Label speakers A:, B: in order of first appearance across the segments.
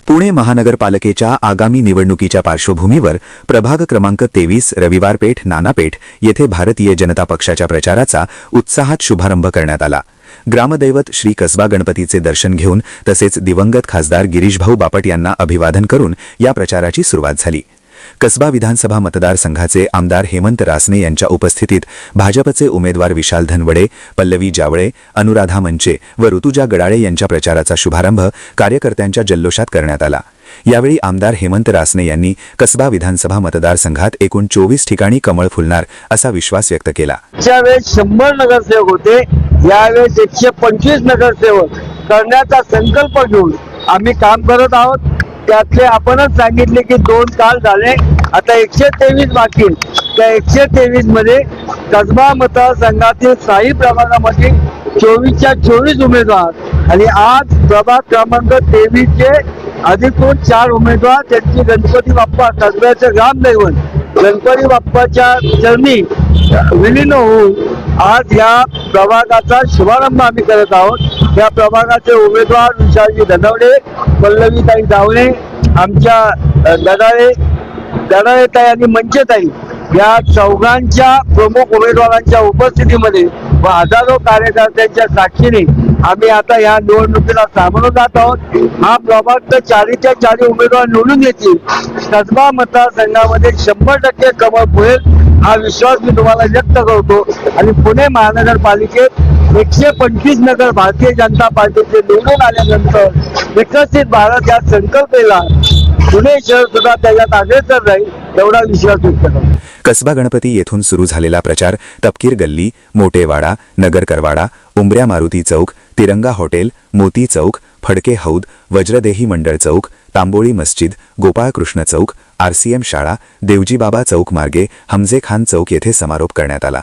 A: पुणे महानगरपालिकेच्या आगामी निवडणुकीच्या पार्श्वभूमीवर प्रभाग क्रमांक 23 रविवार पेठ नानापेठ येथे भारतीय जनता पक्षाच्या प्रचाराचा उत्साहात शुभारंभ करण्यात आला। ग्रामदैवत श्री कसबा गणपतीचे दर्शन घेऊन तसेच दिवंगत खासदार गिरीशभाऊ बापट यांना अभिवादन करून या प्रचाराची सुरुवात झाली। कसबा विधानसभा मतदारसंघाचे आमदार हेमंत रासने यांच्या उपस्थितीत भाजपचे उमेदवार विशाल धनवडे, पल्लवी जावळे, अनुराधा मंचे व ऋतुजा गडाळे यांच्या प्रचाराचा शुभारंभ कार्यकर्त्यांच्या जल्लोषात करण्यात आला। यावेळी आमदार हेमंत रासने यांनी कसबा विधानसभा मतदारसंघात एकूण 24 ठिकाणी कमळ फुलणार असा विश्वास व्यक्त केला।
B: ज्यावेळेस 100 नगरसेवक होते, यावेळेस 125 नगरसेवक करण्याचा संकल्प घेऊन आम्ही काम करत आहोत। त्यातले आपणच सांगितले की 2 काल झाले, आता 123 बाकी। त्या 123 मध्ये कसबा मतदारसंघातील साई प्रभागामध्ये 24च्या 24 उमेदवार आणि आज प्रभाग क्रमांक 23 चे अधिकृत 4 उमेदवार त्यांची गणपती बाप्पा कसब्याचे ग्रामदैवत गणपती बाप्पाच्या चरणी विलीन होऊन आज या प्रभागाचा शुभारंभ आम्ही करत आहोत। या प्रभागाचे उमेदवार विशालजी धनवडे, पल्लवीताई जावळे, आमच्या गडाळेताई आणि मंचेताई या चौघांच्या प्रमुख उमेदवारांच्या उपस्थितीमध्ये व हजारो कार्यकर्त्यांच्या साक्षीने आम्ही आता या निवडणुकीला सामोरं जात आहोत। हा प्रभाग तर 4च्या 4 उमेदवार निवडून येतील। कसबा मतदारसंघामध्ये 100% कमळ फुलेल हा विश्वास मी तुम्हाला व्यक्त करतो आणि पुणे महानगरपालिकेत 125 नगर भारतीय जनता पार्टीचे निवडून आल्यानंतर विकसित भारत या संकल्पनेला पुणे शहर सुद्धा त्याच्यात अग्रेसर राहील एवढा विश्वास व्यक्त करतो।
A: कसबा गणपती येथून सुरू झालेला प्रचार तपकीर गल्ली, मोटेवाडा, नगर करवाडा, उंबऱ्या मारुती चौक, तिरंगा हॉटेल, मोती चौक, फडके हौद, वज्रदेही मंडळ चौक, तांबोळी मस्जिद, गोपाळकृष्ण चौक, RCM शाळा, देवजी बाबा चौक मार्गे हमजे खान चौक येथे समारोप करण्यात आला।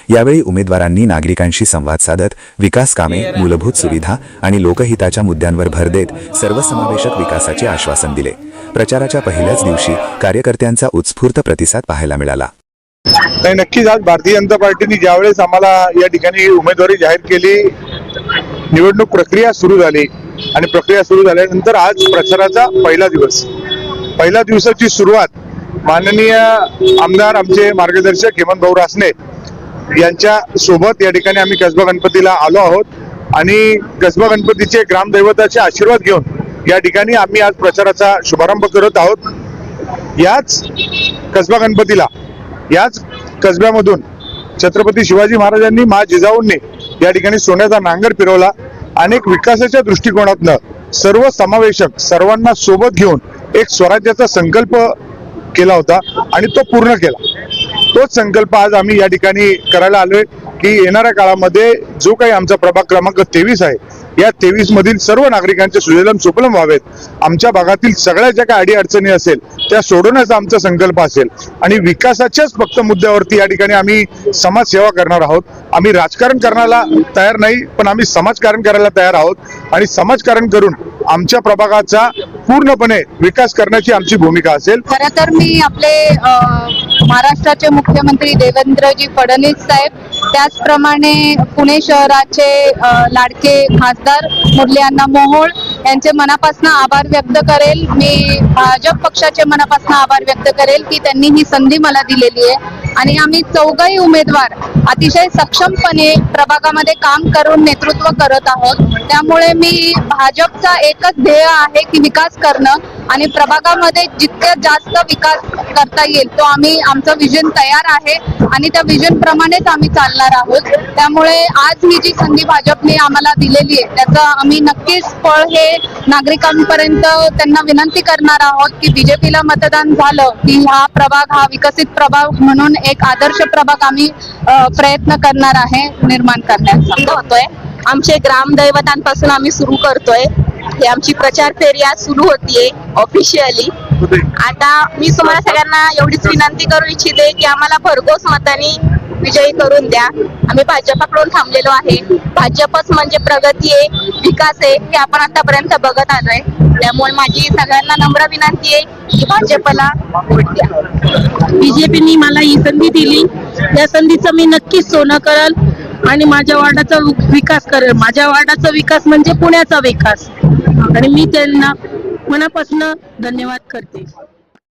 A: यावेळी उमेदवारांनी नागरिकांशी संवाद साधत विकास कामे, मूलभूत सुविधा आणि लोकहिताच्या मुद्द्यांवर भर देत सर्वसमावेशक विकासाचे आश्वासन दिले। प्रचाराच्या पहिल्याच दिवशी कार्यकर्त्यांचा उत्स्फूर्त प्रतिसाद पाहायला मिळाला।
C: नक्कीच आज भारतीय जनता पार्टीने ज्यावेळेस आम्हाला या ठिकाणी उमेदवारी जाहीर केली, निवडणूक प्रक्रिया सुरू झाली आणि प्रक्रिया सुरू झाल्यानंतर आज प्रचाराचा पहिल्या दिवसाची सुरुवात माननीय आमदार आमचे मार्गदर्शक हेमंत भाऊ रासने यांच्या सोबत या ठिकाणी आम्ही कसबा गणपतीला आलो आहोत आणि कसबा गणपतीचे ग्रामदैवताचे आशीर्वाद घेऊन या ठिकाणी आम्ही आज प्रचाराचा शुभारंभ करत आहोत। याच कसबा गणपतीला याच कसब्यामधून छत्रपती शिवाजी महाराजांनी जिजाऊंनी या ठिकाणी सोन्याचा नांगर फिरवला। अनेक विकासाच्या दृष्टिकोनातनं सर्व समावेशक सर्वांना सोबत घेऊन एक स्वराज्याचा संकल्प केला होता आणि तो पूर्ण केला। तोच संकल्प आज आम्ही या ठिकाणी करायला आलोय की येणाऱ्या काळामध्ये जो काही आमचा प्रभाग क्रमांक 23 आहे, या 23 मधील सर्व नागरिकांचे सुजलम सुफलम व्हावेत। आमच्या भागातील सगळ्या ज्या काही अडीअडचणी असेल त्या सोडवण्याचा आमचा संकल्प असेल आणि विकासाच्याच फक्त मुद्द्यावरती या ठिकाणी आम्ही समाजसेवा करणार आहोत। आम्ही राजकारण करण्याला तयार नाही, पण आम्ही समाजकारण करायला तयार आहोत आणि समाजकारण करून आमच्या प्रभागाचा पूर्णपणे विकास करण्याची आमची भूमिका असेल।
D: खरं तर मी आपले महाराष्ट्राचे मुख्यमंत्री देवेंद्रजी फडणवीस साहेब, त्याचप्रमाणे पुणे शहराचे लाडके खासदार मुरली अण्णा मोहोळ यांचे मनापासून आभार व्यक्त करेल। मी भाजप पक्षाचे मनापासून आभार व्यक्त करेल की त्यांनी ही संधी मला दिलेली आहे आणि आम्ही चौघही उमेदवार अतिशय सक्षमपणे प्रभागामध्ये काम करून नेतृत्व करत आहोत। त्यामुळे मी भाजपचा एकच ध्येय आहे की विकास करणं आणि प्रभागामध्ये जितक्या जास्त विकास करता येईल तो आम्ही आमचं विजन तयार आहे आणि त्या विजन प्रमाणेच आम्ही चालणार आहोत। त्यामुळे आज ही जी संधी भाजपने आम्हाला दिलेली आहे त्याचा आम्ही नक्कीच फळ हे नागरिकांपर्यंत त्यांना विनंती करणार आहोत की बीजेपीला मतदान झालं की हा प्रभाग हा विकसित प्रभाग म्हणून एक आदर्श प्रभाग आम्ही प्रयत्न करणार आहे निर्माण करण्याचा होतोय।
E: आमचे ग्रामदैवतांपासून आम्ही सुरू करतोय। ही आमची प्रचार फेरी आज सुरू होतीये ऑफिशियली। आता मी तुम्हाला सगळ्यांना एवढीच विनंती करू इच्छिते की आम्हाला भरघोस मतांनी विजयी करून द्या। आम्ही भाजपाकडून थांबलेलो आहे। भाजपच म्हणजे प्रगती आहे, विकास आहे हे आपण आतापर्यंत बघत आलोय। त्यामुळे माझी सगळ्यांना नम्र विनंती आहे की भाजपला वोट द्या।
F: बीजेपीने मला ही संधी दिली, या संधीचं मी नक्कीच सोनं करेल आणि माझ्या वार्डाचा विकास करेल। माझ्या वार्डाचा विकास म्हणजे पुण्याचा विकास आणि मी त्यांना मनापासून धन्यवाद करते.